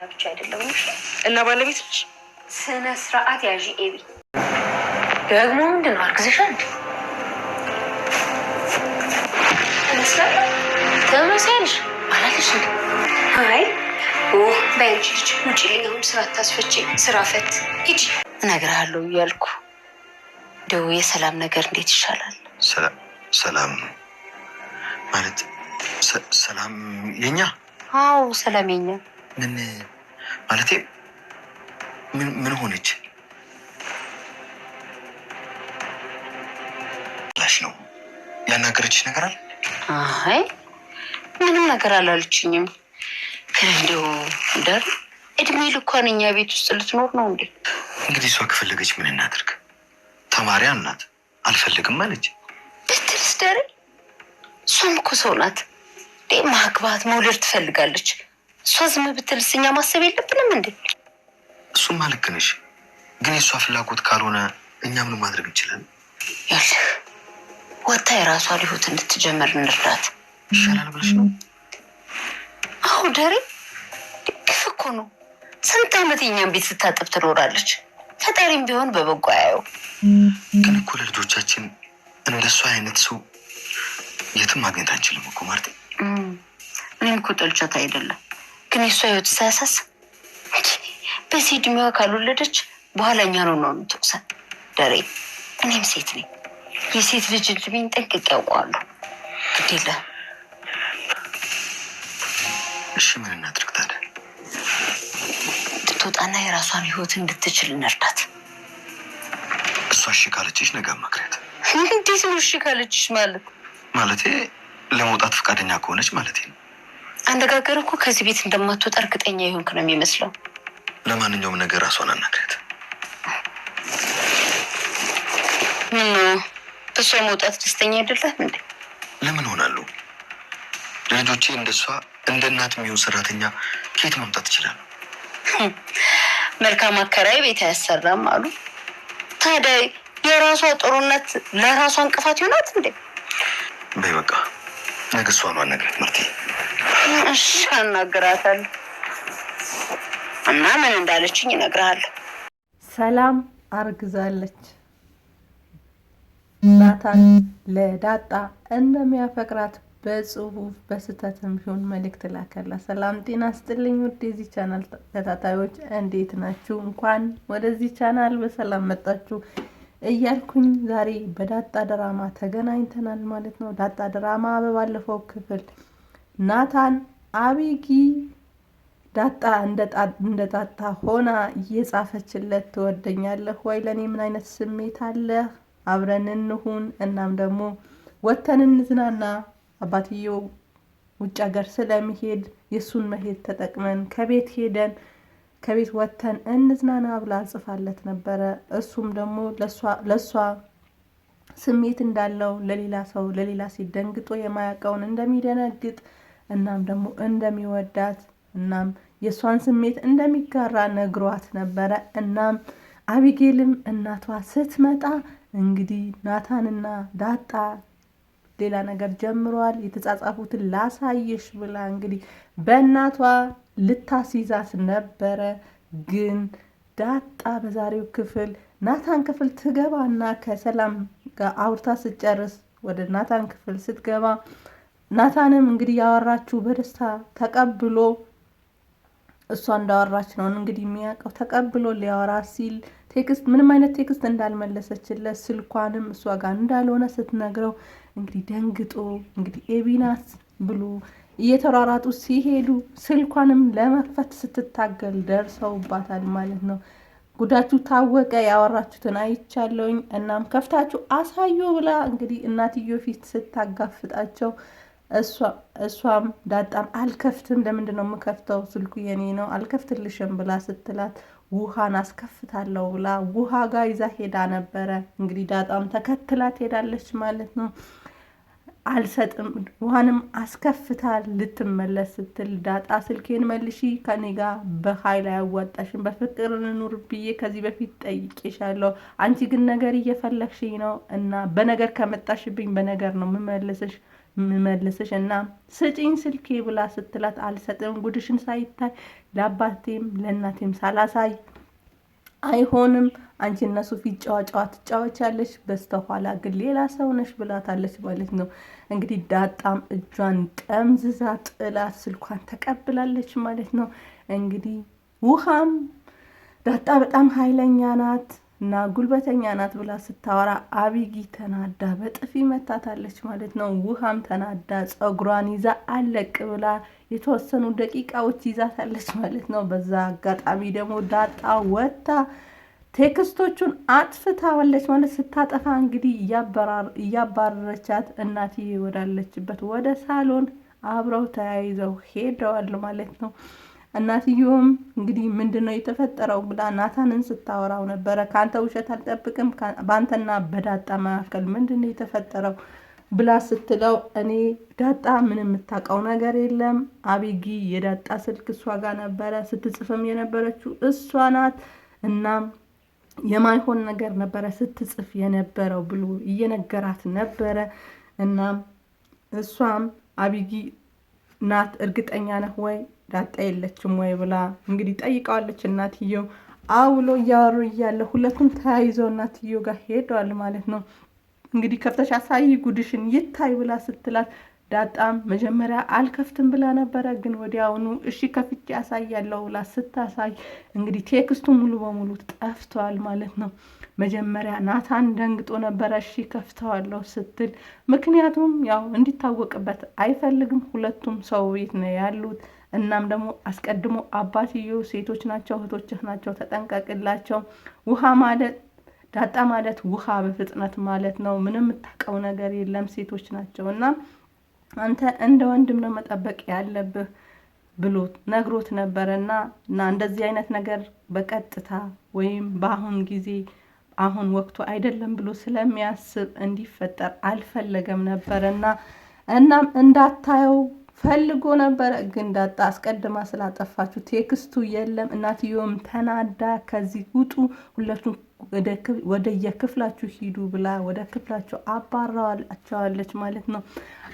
ብቻ አይደለም እና ባለቤትሽ ስነ ስርዓት ያዢ ኤቢ ደግሞ ምንድን ነው አርግዘሻል ተመሳለሽ አላለሽ እንዴ? አይ በአንቺ ልጅ ውጪልኝ፣ አሁን ስራ አታስፈጪ፣ ስራ ፈት ሂጂ እነግርሃለሁ እያልኩ እንደው የሰላም ነገር እንዴት ይሻላል? ሰላም ማለት ሰላም የኛ? አዎ ሰላም የኛ። ምን ማለቴ ምን ሆነች? ላሽ ነው ያናገረችሽ ነገር አለ? አይ ምንም ነገር አላለችኝም። ግን እንደው ደር እድሜ ልኳን እኛ ቤት ውስጥ ልትኖር ነው እንዴ? እንግዲህ እሷ ከፈለገች ምን እናድርግ? ተማሪያ ናት፣ አልፈልግም አለች ብትልስ ደር እሷም እኮ ሰው ናት። ማግባት መውለድ ትፈልጋለች። እሷ ዝም ብትልስ እኛ ማሰብ የለብንም እንዴ? እሱማ ልክ ነሽ፣ ግን የእሷ ፍላጎት ካልሆነ እኛ ምን ማድረግ እንችላለን? ያለህ ወታ የራሷ ህይወት እንድትጀምር እንርዳት ይሻላል ብለሽ ነው? አዎ ደሬ ግፍ እኮ ነው። ስንት ዓመት የኛን ቤት ስታጥብ ትኖራለች። ፈጣሪም ቢሆን በበጎ አያየው። ግን እኮ ለልጆቻችን እንደሷ አይነት ሰው የትም ማግኘት አንችልም እኮ ማርቴ። እኔም እኮ ጠልቻት አይደለም፣ ግን የእሷ ህይወት ሳያሳስብ በዚህ እድሜዋ ካልወለደች በኋላ እኛ ነው የምትወቅሰን። ደሬ እኔም ሴት ነኝ፣ የሴት ልጅ እድሜን ጠንቅቄ ያውቀዋለሁ። ግድ የለህም። እሺ ምን እናድርግ ታዲያ? እንድትወጣና የራሷን ህይወት እንድትችል እንርዳት። እሷ እሺ ካለችሽ ነገ ማክሪያት። እንዴት ነው እሺ ካለችሽ ማለት? ማለቴ ለመውጣት ፈቃደኛ ከሆነች ማለት ነው። አነጋገር እኮ ከዚህ ቤት እንደማትወጣ እርግጠኛ ይሆንክ ነው የሚመስለው። ለማንኛውም ነገር ራሷን አናግሪያት። እሷ መውጣት ደስተኛ አይደለም እንዴ? ለምን ሆናለሁ? ለልጆቼ እንደሷ እንደ እናት የሚሆን ሰራተኛ ከየት ማምጣት ይችላል? መልካም አከራይ ቤት አያሰራም አሉ። ታዲያ የራሷ ጥሩነት ለራሷ እንቅፋት ይሆናት እንዴ? በይ በቃ ነገ እሷን አናግራት ማርቴ። እሺ አናግራታለሁ እና ምን እንዳለችኝ እነግርሃለሁ። ሰላም አርግዛለች። ናታን ለዳጣ እንደሚያፈቅራት በጽሁፍ በስተትም ቢሆን መልእክት ላከላት። ሰላም ጤና ስጥልኝ ውድ የዚህ ቻናል ተከታታዮች እንዴት ናችሁ? እንኳን ወደዚህ ቻናል በሰላም መጣችሁ እያልኩኝ ዛሬ በዳጣ ድራማ ተገናኝተናል ማለት ነው። ዳጣ ድራማ በባለፈው ክፍል ናታን አቢጊ ዳጣ እንደ ዳጣ ሆና እየጻፈችለት ትወደኛለህ ወይ? ለእኔ ምን አይነት ስሜት አለ? አብረን እንሁን፣ እናም ደግሞ ወተን እንዝናና። አባትየው ውጭ ሀገር ስለሚሄድ የሱን መሄድ ተጠቅመን ከቤት ወተን እንዝናና ብላ ጽፋለት ነበረ። እሱም ደግሞ ለሷ ስሜት እንዳለው ለሌላ ሴት ደንግጦ የማያውቀውን እንደሚደነግጥ እናም ደግሞ እንደሚወዳት እናም የሷን ስሜት እንደሚጋራ ነግሯት ነበረ። እናም አቢጌልም እናቷ ስትመጣ እንግዲህ ናታንና ዳጣ ሌላ ነገር ጀምሯል። የተጻጻፉትን ላሳየሽ ብላ እንግዲህ በእናቷ ልታስይዛት ነበረ። ግን ዳጣ በዛሬው ክፍል ናታን ክፍል ትገባና ከሰላም ጋር አውርታ ስትጨርስ ወደ ናታን ክፍል ስትገባ ናታንም እንግዲህ ያወራችው በደስታ ተቀብሎ እሷ እንዳወራች ነው እንግዲህ የሚያውቀው። ተቀብሎ ሊያወራ ሲል ቴክስት ምንም አይነት ቴክስት እንዳልመለሰችለት ስልኳንም እሷ ጋር እንዳልሆነ ስትነግረው እንግዲህ ደንግጦ እንግዲህ ኤቢናት ብሎ እየተሯሯጡ ሲሄዱ ስልኳንም ለመክፈት ስትታገል ደርሰውባታል ማለት ነው። ጉዳችሁ ታወቀ፣ ያወራችሁትን አይቻለሁኝ፣ እናም ከፍታችሁ አሳዩ ብላ እንግዲህ እናትዮ ፊት ስታጋፍጣቸው እሷም ዳጣም አልከፍትም፣ ለምንድን ነው የምከፍተው? ስልኩ የኔ ነው አልከፍትልሽም ብላ ስትላት ውሃን አስከፍታለሁ ብላ ውሃ ጋር ይዛ ሄዳ ነበረ። እንግዲህ ዳጣም ተከትላት ሄዳለች ማለት ነው። አልሰጥም ውሃንም አስከፍታ ልትመለስ ስትል ዳጣ ስልኬን መልሺ፣ ከኔ ጋር በኃይል አያዋጣሽም፣ በፍቅር እንኑር ብዬ ከዚህ በፊት ጠይቄሻለሁ፣ አንቺ ግን ነገር እየፈለግሽኝ ነው እና በነገር ከመጣሽብኝ በነገር ነው የምመልስሽ፣ ምመልስሽ እና ስጪኝ ስልኬ ብላ ስትላት አልሰጥም፣ ጉድሽን ሳይታይ ለአባቴም ለእናቴም ሳላሳይ አይሆንም፣ አንቺ እነሱ ፊት ጨዋ ትጫወቻለሽ፣ በስተኋላ ግን ሌላ ሰው ነሽ ብላታለች ማለት ነው። እንግዲህ ዳጣም እጇን ጠምዝዛ ጥላት ስልኳን ተቀብላለች ማለት ነው። እንግዲህ ውሃም ዳጣ በጣም ኃይለኛ ናት እና ጉልበተኛ ናት ብላ ስታወራ አቢጊ ተናዳ በጥፊ መታታለች ማለት ነው። ውሃም ተናዳ ጸጉሯን ይዛ አለቅ ብላ የተወሰኑ ደቂቃዎች ይዛታለች ማለት ነው። በዛ አጋጣሚ ደግሞ ዳጣ ወጥታ ቴክስቶቹን አጥፍታዋለች ማለት ስታጠፋ እንግዲህ እያባረረቻት እናትዬ ወዳለችበት ወደ ሳሎን አብረው ተያይዘው ሄደዋል ማለት ነው። እናትየውም እንግዲህ ምንድነው የተፈጠረው ብላ ናታንን ስታወራው ነበረ። ካንተ ውሸት አልጠብቅም፣ በአንተና በዳጣ መካከል ምንድነው የተፈጠረው ብላ ስትለው እኔ ዳጣ ምንም የምታውቀው ነገር የለም፣ አቢጊ የዳጣ ስልክ እሷ ጋር ነበረ፣ ስትጽፍም የነበረችው እሷ ናት፣ እናም የማይሆን ነገር ነበረ ስትጽፍ የነበረው ብሎ እየነገራት ነበረ። እናም እሷም አቢጊ ናት እርግጠኛ ነህ ወይ ዳጣ የለችም ወይ ብላ እንግዲህ ጠይቀዋለች። እናትየው አውሎ እያወሩ እያለ ሁለቱም ተያይዘው እናትየው ጋር ሄደዋል ማለት ነው። እንግዲህ ከፍተሽ አሳይ ጉድሽን ይታይ ብላ ስትላት ዳጣም መጀመሪያ አልከፍትም ብላ ነበረ፣ ግን ወዲያውኑ እሺ ከፍቼ ያሳያለሁ ብላ ስታሳይ እንግዲህ ቴክስቱ ሙሉ በሙሉ ጠፍቷል ማለት ነው። መጀመሪያ ናታን ደንግጦ ነበረ እሺ ከፍተዋለሁ ስትል፣ ምክንያቱም ያው እንዲታወቅበት አይፈልግም፣ ሁለቱም ሰው ቤት ነው ያሉት። እናም ደግሞ አስቀድሞ አባትየው ሴቶች ናቸው እህቶችህ ናቸው ተጠንቀቅላቸው፣ ውሃ ማለት ዳጣ ማለት ውሃ በፍጥነት ማለት ነው፣ ምንም የምታውቀው ነገር የለም ሴቶች ናቸው እና አንተ እንደ ወንድም ነው መጠበቅ ያለብህ ብሎ ነግሮት ነበረና እንደዚህ አይነት ነገር በቀጥታ ወይም በአሁን ጊዜ አሁን ወቅቱ አይደለም ብሎ ስለሚያስብ እንዲፈጠር አልፈለገም ነበርና እናም እንዳታየው ፈልጎ ነበረ። ግን ዳጣ አስቀድማ ስላጠፋችሁ ቴክስቱ የለም። እናትየውም ተናዳ ከዚህ ውጡ፣ ሁለቱም ወደ የክፍላችሁ ሂዱ ብላ ወደ ክፍላቸው አባራዋለች ማለት ነው።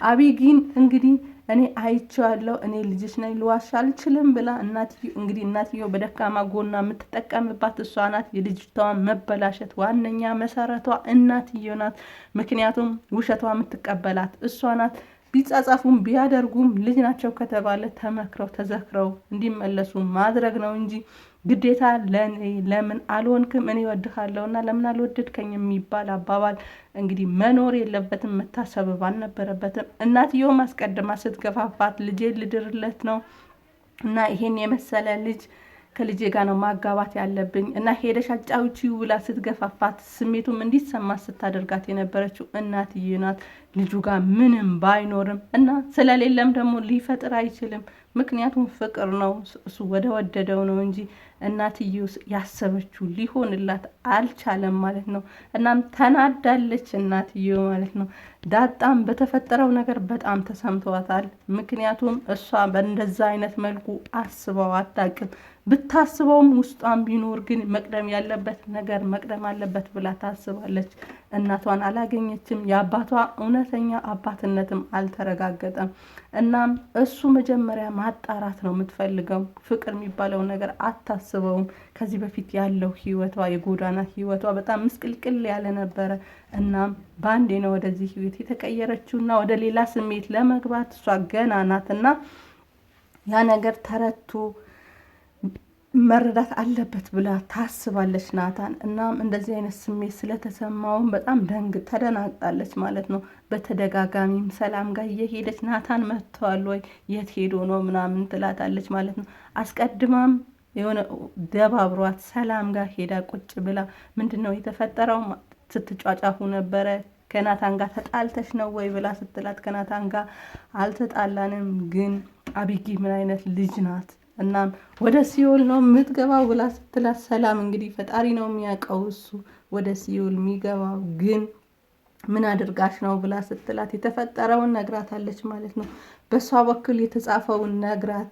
አቢጊን እንግዲህ እኔ አይቼዋለሁ፣ እኔ ልጅሽ ነኝ ልዋሽ አልችልም ብላ እናትየው በደካማ ጎና የምትጠቀምባት እሷ ናት። የልጅቷን መበላሸት ዋነኛ መሰረቷ እናትየው ናት። ምክንያቱም ውሸቷ የምትቀበላት እሷ ናት። ቢጻጻፉም ቢያደርጉም ልጅ ናቸው ከተባለ ተመክረው ተዘክረው እንዲመለሱ ማድረግ ነው እንጂ ግዴታ ለምን አልሆንክም እኔ ወድሃለሁና ለምን አልወደድከኝ የሚባል አባባል እንግዲህ መኖር የለበትም፣ መታሰብ አልነበረበትም። እናትየው አስቀድማ ስትገፋፋት ልጄ ልድርለት ነው እና ይሄን የመሰለ ልጅ ከልጄ ጋር ነው ማጋባት ያለብኝ እና ሄደሽ አጫውቺው ብላ ስትገፋፋት ስሜቱም እንዲሰማት ስታደርጋት የነበረችው እናትዬ ናት። ልጁ ጋር ምንም ባይኖርም እና ስለሌለም ደግሞ ሊፈጥር አይችልም። ምክንያቱም ፍቅር ነው፣ እሱ ወደ ወደደው ነው እንጂ እናትዬው ያሰበችው ሊሆንላት አልቻለም ማለት ነው። እናም ተናዳለች እናትዬው ማለት ነው። ዳጣም በተፈጠረው ነገር በጣም ተሰምቷታል። ምክንያቱም እሷ በእንደዛ አይነት መልኩ አስበው አታውቅም። ብታስበውም ውስጧን ቢኖር ግን መቅደም ያለበት ነገር መቅደም አለበት ብላ ታስባለች። እናቷን አላገኘችም። የአባቷ እውነተኛ አባትነትም አልተረጋገጠም። እናም እሱ መጀመሪያ ማጣራት ነው የምትፈልገው። ፍቅር የሚባለው ነገር አታስበውም። ከዚህ በፊት ያለው ህይወቷ የጎዳና ህይወቷ በጣም ምስቅልቅል ያለ ነበረ። እናም በአንዴ ነው ወደዚህ ህይወት የተቀየረችውና ወደ ሌላ ስሜት ለመግባት እሷ ገና ናትና ያ ነገር ተረቶ መረዳት አለበት ብላ ታስባለች ናታን። እናም እንደዚህ አይነት ስሜት ስለተሰማውም በጣም ተደናግጣለች ማለት ነው። በተደጋጋሚም ሰላም ጋር እየሄደች ናታን መጥተዋል ወይ የት ሄዶ ነው ምናምን ትላታለች ማለት ነው። አስቀድማም የሆነ ደባብሯት ሰላም ጋር ሄዳ ቁጭ ብላ ምንድነው የተፈጠረው ስትጫጫፉ ነበረ፣ ከናታን ጋር ተጣልተሽ ነው ወይ ብላ ስትላት ከናታን ጋር አልተጣላንም፣ ግን አቢጊ ምን አይነት ልጅ ናት እናም ወደ ሲኦል ነው የምትገባው ብላ ስትላት ሰላም እንግዲህ ፈጣሪ ነው የሚያውቀው እሱ ወደ ሲኦል የሚገባው ግን ምን አድርጋሽ ነው ብላ ስትላት የተፈጠረውን ነግራታለች ማለት ነው። በሷ በኩል የተጻፈውን ነግራት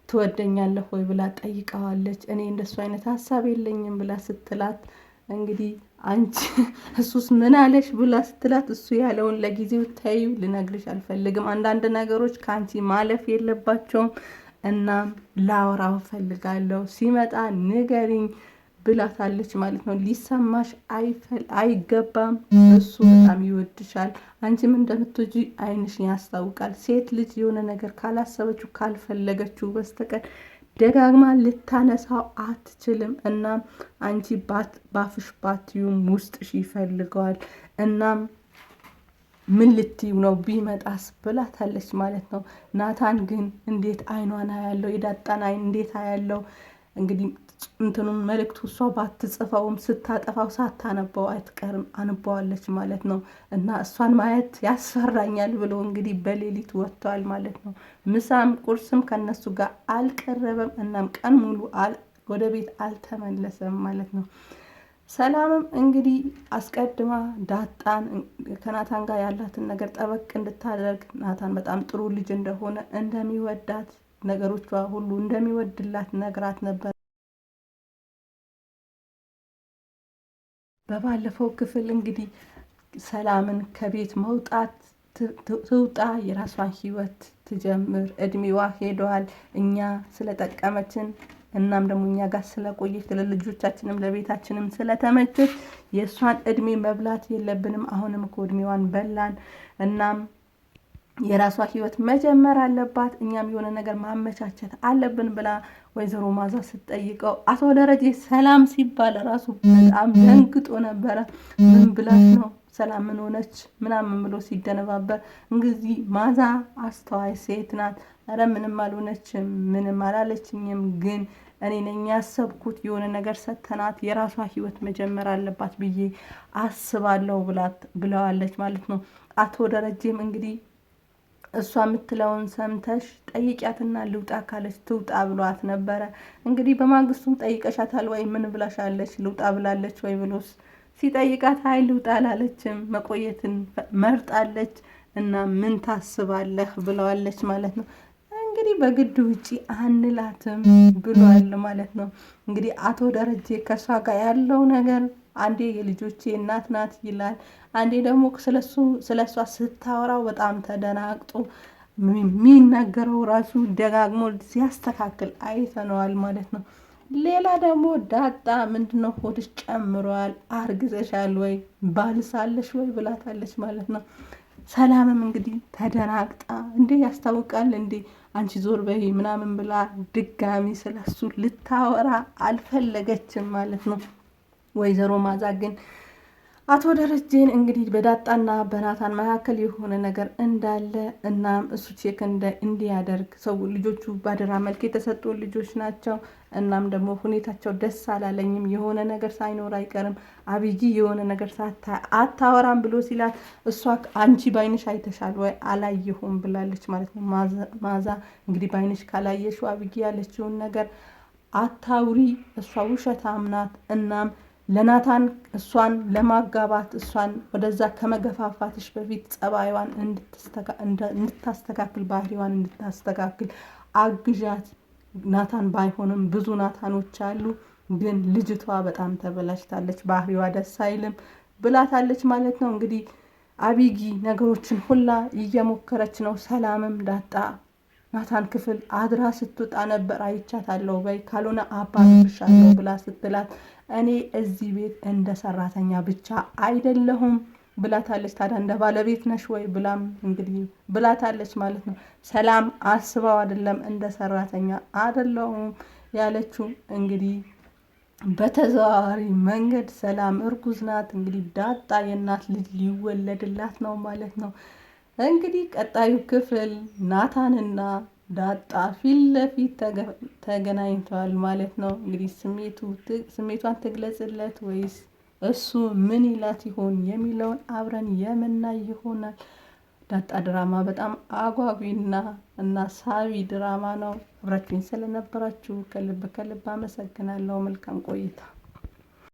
ትወደኛለህ ወይ ብላ ጠይቀዋለች። እኔ እንደሱ አይነት ሀሳብ የለኝም ብላ ስትላት እንግዲህ አንቺ እሱስ ምን አለሽ ብላ ስትላት እሱ ያለውን ለጊዜው ተይው ልነግርሽ አልፈልግም፣ አንዳንድ ነገሮች ከአንቺ ማለፍ የለባቸውም፣ እናም ላወራው ፈልጋለሁ ሲመጣ ንገሪኝ ብላታለች ማለት ነው። ሊሰማሽ አይገባም፣ እሱ በጣም ይወድሻል፣ አንቺም እንደምትወጂ አይንሽ ያስታውቃል። ሴት ልጅ የሆነ ነገር ካላሰበችው ካልፈለገችው በስተቀር ደጋግማ ልታነሳው አትችልም። እናም አንቺ ባፍሽ ባትዩም ውስጥሽ ይፈልገዋል። እናም ምን ልትዩ ነው ቢመጣስ ብላታለች ማለት ነው። ናታን ግን እንዴት አይኗን ያለው የዳጣን አይን እንዴት ያለው እንግዲህ እንትኑን መልእክቱ እሷ ባትጽፈውም ስታጠፋው ሳታነበው አይትቀርም አንባዋለች ማለት ነው። እና እሷን ማየት ያስፈራኛል ብሎ እንግዲህ በሌሊት ወጥቷል ማለት ነው። ምሳም ቁርስም ከነሱ ጋር አልቀረበም። እናም ቀን ሙሉ ወደ ቤት አልተመለሰም ማለት ነው። ሰላምም እንግዲህ አስቀድማ ዳጣን ከናታን ጋር ያላትን ነገር ጠበቅ እንድታደርግ ናታን በጣም ጥሩ ልጅ እንደሆነ እንደሚወዳት ነገሮቿ ሁሉ እንደሚወድላት ነግራት ነበር። በባለፈው ክፍል እንግዲህ ሰላምን ከቤት መውጣት ትውጣ፣ የራሷን ህይወት ትጀምር፣ እድሜዋ ሄደዋል፣ እኛ ስለጠቀመችን እናም ደግሞ እኛ ጋር ስለቆየች ለልጆቻችንም ለቤታችንም ስለተመቸች የእሷን እድሜ መብላት የለብንም። አሁንም እኮ እድሜዋን በላን። እናም የራሷ ህይወት መጀመር አለባት፣ እኛም የሆነ ነገር ማመቻቸት አለብን ብላ ወይዘሮ ማዛ ስትጠይቀው አቶ ደረጀ ሰላም ሲባል ራሱ በጣም ደንግጦ ነበረ። ምን ብላት ነው ሰላም ምን ሆነች ምናምን ብሎ ሲደነባበር፣ እንግዲህ ማዛ አስተዋይ ሴት ናት። ኧረ ምንም አልሆነችም፣ ምንም አላለችኝም፣ ግን እኔ ነኝ ያሰብኩት የሆነ ነገር ሰተናት የራሷ ህይወት መጀመር አለባት ብዬ አስባለሁ ብለዋለች ማለት ነው። አቶ ደረጀም እንግዲህ እሷ የምትለውን ሰምተሽ ጠይቂያትና ልውጣ ካለች ትውጣ ብሏት ነበረ። እንግዲህ በማግስቱም ጠይቀሻታል ወይ ምን ብላሻለች ልውጣ ብላለች ወይ ብሎስ ሲጠይቃት አይ ልውጣ አላለችም፣ መቆየትን መርጣለች። እና ምን ታስባለህ ብለዋለች ማለት ነው። እንግዲህ በግድ ውጪ አንላትም ብሏል ማለት ነው። እንግዲህ አቶ ደረጀ ከሷ ጋር ያለው ነገር አንዴ የልጆቼ እናት ናት ይላል፣ አንዴ ደግሞ ስለሷ ስታወራው በጣም ተደናግጦ የሚናገረው ራሱ ደጋግሞ ሲያስተካክል አይተነዋል ማለት ነው። ሌላ ደግሞ ዳጣ ምንድነው ሆድሽ ጨምሯል፣ አርግዘሻል ወይ ባልሳለሽ ወይ ብላታለች ማለት ነው። ሰላምም እንግዲህ ተደናግጣ እንዴ ያስታውቃል እንዴ አንቺ ዞር በይ ምናምን ብላ ድጋሚ ስለሱ ልታወራ አልፈለገችም ማለት ነው። ወይዘሮ ማዛ ግን አቶ ደረጀን እንግዲህ በዳጣና በናታን መካከል የሆነ ነገር እንዳለ እናም እሱ ቼክ እንዲያደርግ ሰው ልጆቹ ባደራ መልክ የተሰጡ ልጆች ናቸው። እናም ደግሞ ሁኔታቸው ደስ አላለኝም፣ የሆነ ነገር ሳይኖር አይቀርም፣ አብይ የሆነ ነገር አታወራም ብሎ ሲላት እሷ አንቺ ባይንሽ አይተሻል ወይ አላየሁም ብላለች ማለት ነው። ማዛ እንግዲህ ባይንሽ ካላየሽው አብይ ያለችውን ነገር አታውሪ፣ እሷ ውሸታም ናት። እናም ለናታን እሷን ለማጋባት እሷን ወደዛ ከመገፋፋትሽ በፊት ጸባይዋን እንድታስተካክል ባህሪዋን እንድታስተካክል አግዣት። ናታን ባይሆንም ብዙ ናታኖች አሉ፣ ግን ልጅቷ በጣም ተበላሽታለች፣ ባህሪዋ ደስ አይልም ብላታለች ማለት ነው። እንግዲህ አቢጊ ነገሮችን ሁላ እየሞከረች ነው። ሰላምም ዳጣ ናታን ክፍል አድራ ስትወጣ ነበር አይቻታለሁ፣ በይ ካልሆነ አባርርሻለሁ ብላ ስትላት እኔ እዚህ ቤት እንደ ሰራተኛ ብቻ አይደለሁም ብላታለች። ታዲያ እንደ ባለቤት ነሽ ወይ ብላም እንግዲህ ብላታለች ማለት ነው። ሰላም አስባው አይደለም እንደ ሰራተኛ አይደለሁም ያለችው። እንግዲህ በተዘዋዋሪ መንገድ ሰላም እርጉዝ ናት። እንግዲህ ዳጣ የእናት ልጅ ሊወለድላት ነው ማለት ነው። እንግዲህ ቀጣዩ ክፍል ናታንና ዳጣ ፊት ለፊት ተገናኝተዋል ማለት ነው። እንግዲህ ስሜቷን ትግለጽለት ወይስ እሱ ምን ይላት ይሆን የሚለውን አብረን የምናይ ይሆናል። ዳጣ ድራማ በጣም አጓጊና እና ሳቢ ድራማ ነው። አብራችሁኝ ስለነበራችሁ ከልብ አመሰግናለሁ። መልካም ቆይታ